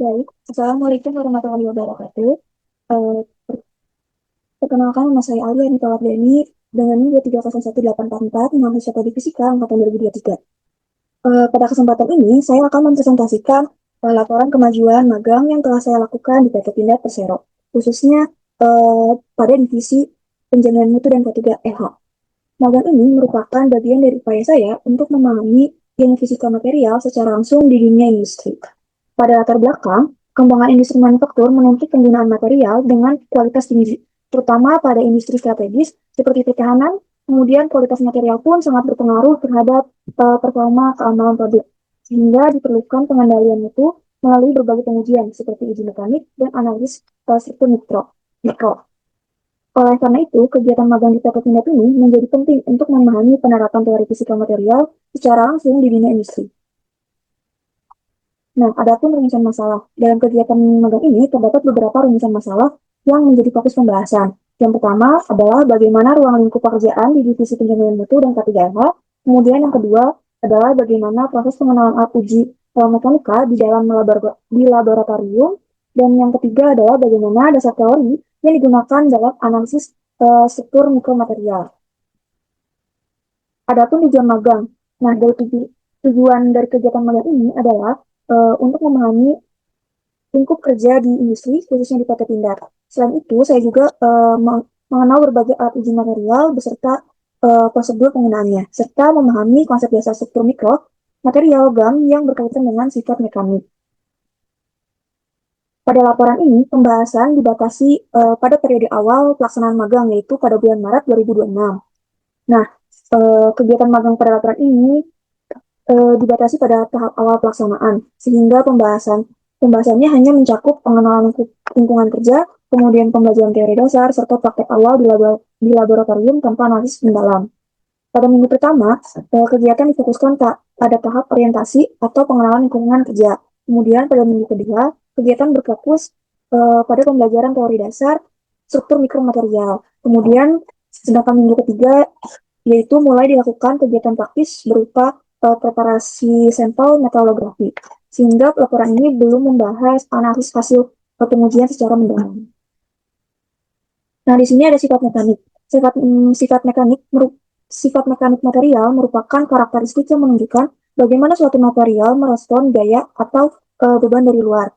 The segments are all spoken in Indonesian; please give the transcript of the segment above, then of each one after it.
Baik, Assalamualaikum warahmatullahi wabarakatuh. Eh, Perkenalkan, nama saya Alia Anita Wardani dengan NIM 2301844, mahasiswa Prodi Fisika Angkatan 2023. Pada kesempatan ini, saya akan mempresentasikan laporan kemajuan magang yang telah saya lakukan di PT Pindad Persero, khususnya pada divisi penjaminan mutu dan K3 EH. Magang ini merupakan bagian dari upaya saya untuk memahami ilmu fisika material secara langsung di dunia industri. Pada latar belakang, pengembangan industri manufaktur menuntut penggunaan material dengan kualitas tinggi, terutama pada industri strategis seperti pertahanan. Kemudian kualitas material pun sangat berpengaruh terhadap performa keamanan produk, sehingga diperlukan pengendalian itu melalui berbagai pengujian seperti uji mekanik dan analisis struktur mikro. Oleh karena itu, kegiatan magang di PT Pindad ini menjadi penting untuk memahami penerapan teori fisika material secara langsung di dunia industri. Nah, adapun rumusan masalah. Dalam kegiatan magang ini terdapat beberapa rumusan masalah yang menjadi fokus pembahasan. Yang pertama adalah bagaimana ruang lingkup pekerjaan di divisi penjaminan mutu dan K3H. Kemudian yang kedua adalah bagaimana proses pengenalan alat uji mekanika di dalam laboratorium. Dan yang ketiga adalah bagaimana dasar teori yang digunakan dalam analisis struktur mikromaterial. Adapun tujuan magang. Nah, tujuan dari kegiatan magang ini adalah untuk memahami lingkup kerja di industri, khususnya di PT Pindad. Selain itu, saya juga mengenal berbagai alat uji material beserta prosedur penggunaannya, serta memahami konsep dasar struktur mikro material logam yang berkaitan dengan sifat mekanik. Pada laporan ini, pembahasan dibatasi pada periode awal pelaksanaan magang, yaitu pada bulan Maret 2026. Nah, kegiatan magang pada laporan ini dibatasi pada tahap awal pelaksanaan, sehingga pembahasannya hanya mencakup pengenalan lingkungan kerja, kemudian pembelajaran teori dasar, serta praktek awal di laboratorium tanpa analisis mendalam. Pada minggu pertama, kegiatan difokuskan pada tahap orientasi atau pengenalan lingkungan kerja. Kemudian pada minggu kedua, kegiatan berfokus pada pembelajaran teori dasar, struktur mikromaterial. Kemudian, sedangkan minggu ketiga, yaitu mulai dilakukan kegiatan praktis berupa preparasi sampel metalografi, sehingga laporan ini belum membahas analisis hasil pengujian secara mendalam. Nah, di sini ada sifat mekanik. Sifat mekanik material merupakan karakteristik yang menunjukkan bagaimana suatu material merespon gaya atau beban dari luar.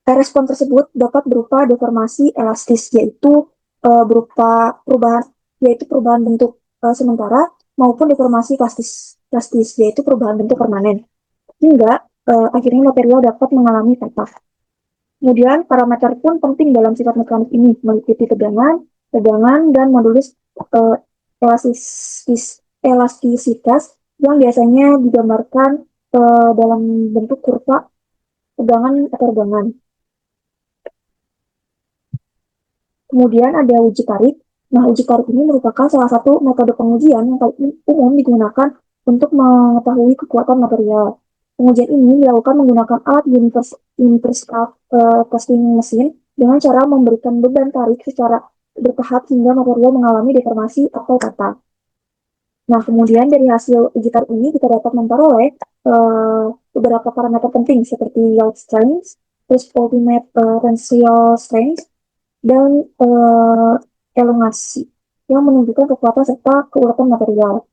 Respon tersebut dapat berupa deformasi elastis, yaitu berupa perubahan bentuk sementara, maupun deformasi plastis, yaitu perubahan bentuk permanen, hingga akhirnya material dapat mengalami patah. Kemudian parameter pun penting dalam sifat mekanik ini, meliputi tegangan, dan modulus elastisitas yang biasanya digambarkan dalam bentuk kurva tegangan atau regangan. Kemudian ada uji tarik. Nah, uji tarik ini merupakan salah satu metode pengujian yang paling umum digunakan untuk mengetahui kekuatan material. Pengujian ini dilakukan menggunakan alat universal testing mesin dengan cara memberikan beban tarik secara bertahap hingga material mengalami deformasi atau patah. Nah, kemudian dari hasil uji tarik ini kita dapat memperoleh beberapa parameter penting seperti yield strength, terus ultimate tensile strength, dan elongasi yang menunjukkan kekuatan serta keuratan material.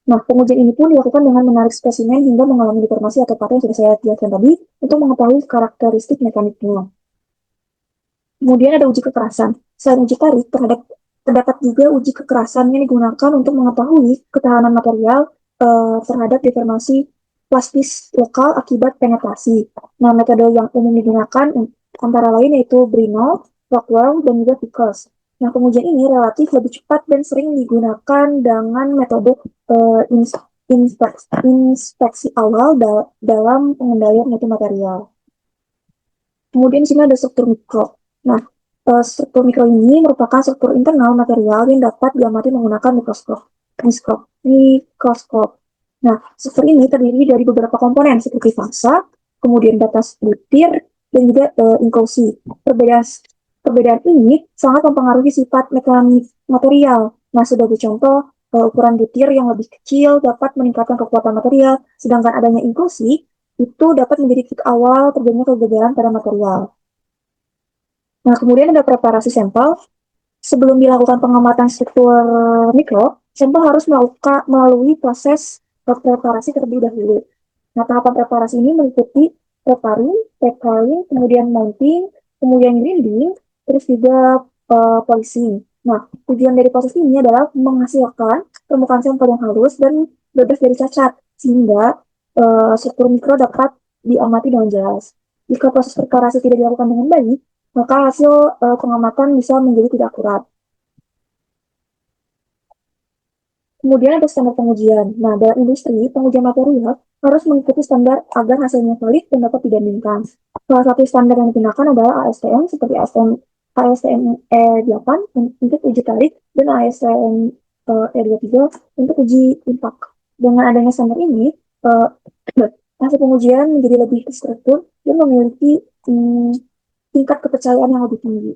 Nah, pengujian ini pun dilakukan dengan menarik spesimen hingga mengalami deformasi atau patah yang sudah saya jelaskan tadi untuk mengetahui karakteristik mekaniknya. Kemudian ada uji kekerasan. Selain uji tarik, terdapat juga uji kekerasan yang digunakan untuk mengetahui ketahanan material terhadap deformasi plastis lokal akibat penetrasi. Nah, metode yang umum digunakan antara lain yaitu Brinell, Rockwell, dan juga Vickers. Nah, pengujian ini relatif lebih cepat dan sering digunakan dengan metode inspeksi awal dalam pengendalian mutu material. Kemudian di sini ada struktur mikro. Nah, struktur mikro ini merupakan struktur internal material yang dapat diamati menggunakan mikroskop. Nah, struktur ini terdiri dari beberapa komponen seperti fasa, kemudian batas butir, dan juga inklusi. Perbedaan ini sangat mempengaruhi sifat mekanik material. Nah, sebagai contoh, ukuran butir yang lebih kecil dapat meningkatkan kekuatan material, sedangkan adanya inklusi itu dapat menjadi titik awal terjadinya kegagalan pada material. Nah, kemudian ada preparasi sampel. Sebelum dilakukan pengamatan struktur mikro, sampel harus melalui proses preparasi terlebih dahulu. Nah, tahapan preparasi ini meliputi preparing, kemudian mounting, kemudian grinding, terus juga polishing. Nah, tujuan dari proses ini adalah menghasilkan permukaan sampel yang halus dan bebas dari cacat, sehingga struktur mikro dapat diamati dengan jelas. Jika proses preparasi tidak dilakukan dengan baik, maka hasil pengamatan bisa menjadi tidak akurat. Kemudian ada standar pengujian. Nah, dalam industri, pengujian material harus mengikuti standar agar hasilnya valid dan dapat dibandingkan. Salah satu standar yang digunakan adalah ASTM, seperti ASTM E8 untuk uji tarik, dan ASTM E23 untuk uji impak. Dengan adanya standar ini, hasil pengujian menjadi lebih terstruktur dan memiliki tingkat kepercayaan yang lebih tinggi.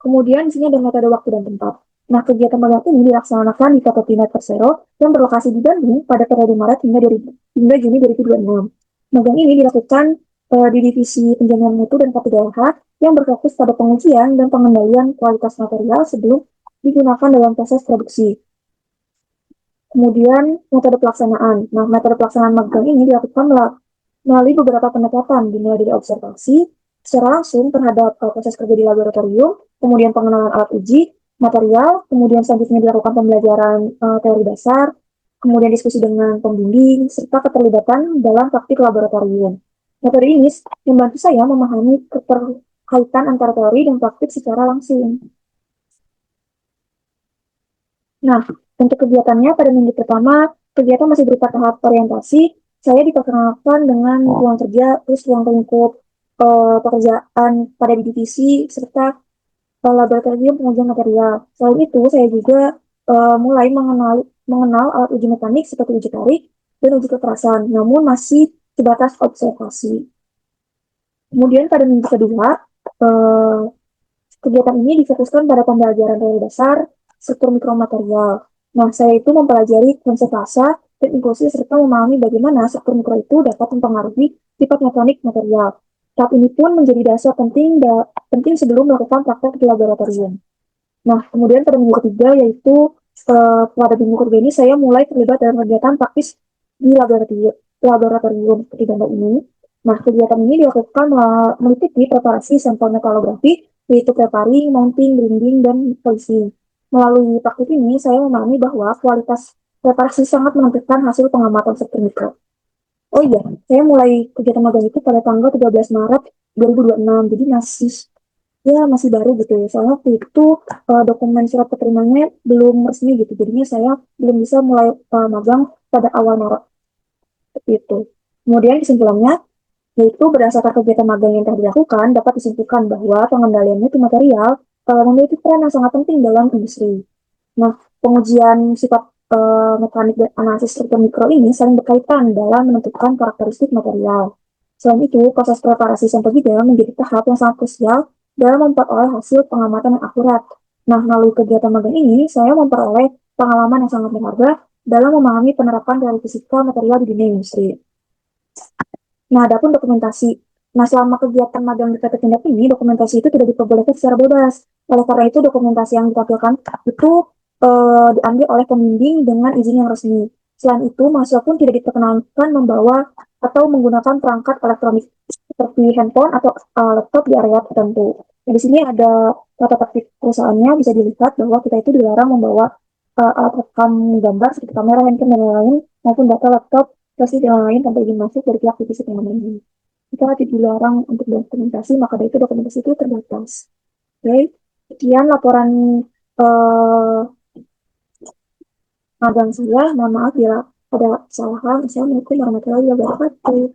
Kemudian di sini ada metode waktu dan tempat. Nah, kegiatan magang ini dilaksanakan di PT Pindad Persero yang berlokasi di Bandung pada periode Maret hingga Juni 2026. Magang ini dilakukan di divisi penjaminan mutu dan KPDLH yang berfokus pada pengujian dan pengendalian kualitas material sebelum digunakan dalam proses produksi. Kemudian metode pelaksanaan. Nah, metode pelaksanaan magang ini dilakukan melalui beberapa pendekatan, dimulai dari observasi secara langsung terhadap proses kerja di laboratorium, kemudian pengenalan alat uji, material, kemudian selanjutnya dilakukan pembelajaran teori dasar, kemudian diskusi dengan pembimbing, serta keterlibatan dalam praktik laboratorium. Metode ini membantu saya memahami keterkaitan antara teori dan praktik secara langsung. Nah, untuk kegiatannya pada minggu pertama, kegiatan masih berupa tahap orientasi. Saya diperkenalkan dengan ruang kerja, terus ruang lingkup pekerjaan pada divisi, serta laboratorium pengujian material. Selain itu, saya juga mulai mengenal alat uji mekanik seperti uji tarik dan uji kekerasan, namun masih sebatas observasi. Kemudian pada minggu kedua, uh, kegiatan ini difokuskan pada pembelajaran teori dasar, struktur mikromaterial. Nah, saya itu mempelajari konsep fasa dan inklusi serta memahami bagaimana struktur mikro itu dapat mempengaruhi sifat mekanik material. Tahap ini pun menjadi dasar penting sebelum melakukan praktek di laboratorium. Nah, kemudian pada minggu ketiga yaitu pada minggu ketiga ini saya mulai terlibat dalam kegiatan praktis di laboratorium seperti gambar ini. Nah, kegiatan ini dilakukan meliputi preparasi sampel metalografi, yaitu preparing, mounting, grinding, dan polishing. Melalui praktik ini, saya memahami bahwa kualitas preparasi sangat menentukan hasil pengamatan struktur mikro. Oh iya, saya mulai kegiatan magang itu pada tanggal 13 Maret 2026, jadi masih baru gitu ya. Soalnya waktu itu dokumen surat keterimanya belum resmi gitu, jadinya saya belum bisa mulai magang pada awal Maret itu. Kemudian kesimpulannya, yaitu berdasarkan kegiatan magang yang telah dilakukan, dapat disimpulkan bahwa pengendalian mutu material memiliki peran yang sangat penting dalam industri. Nah, pengujian sifat mekanik dan analisis struktur mikro ini saling berkaitan dalam menentukan karakteristik material. Selain itu, proses preparasi sampel juga menjadi tahap yang sangat krusial dalam memperoleh hasil pengamatan yang akurat. Nah, melalui kegiatan magang ini, saya memperoleh pengalaman yang sangat berharga dalam memahami penerapan teori fisika material di dunia industri. Nah, adapun dokumentasi. Nah, selama kegiatan magang di PT Pindad ini, dokumentasi itu tidak diperbolehkan secara bebas. Oleh karena itu, dokumentasi yang ditampilkan itu diambil oleh pembimbing dengan izin yang resmi. Selain itu, mahasiswa pun tidak diperkenankan membawa atau menggunakan perangkat elektronik seperti handphone atau laptop di area tertentu. Nah, di sini ada tata tertib perusahaannya, bisa dilihat bahwa kita itu dilarang membawa alat rekam gambar seperti kamera, handphone, dan lain-lain, maupun data laptop pasti yang lain tanpa izin masuk dari pihak divisi pengamanan. Jika dilarang untuk dokumentasi, maka dari itu dokumentasi itu terbatas. Oke, sekian laporan magang saya. Mohon maaf bila ada kesalahan. Assalamualaikum warahmatullahi wabarakatuh.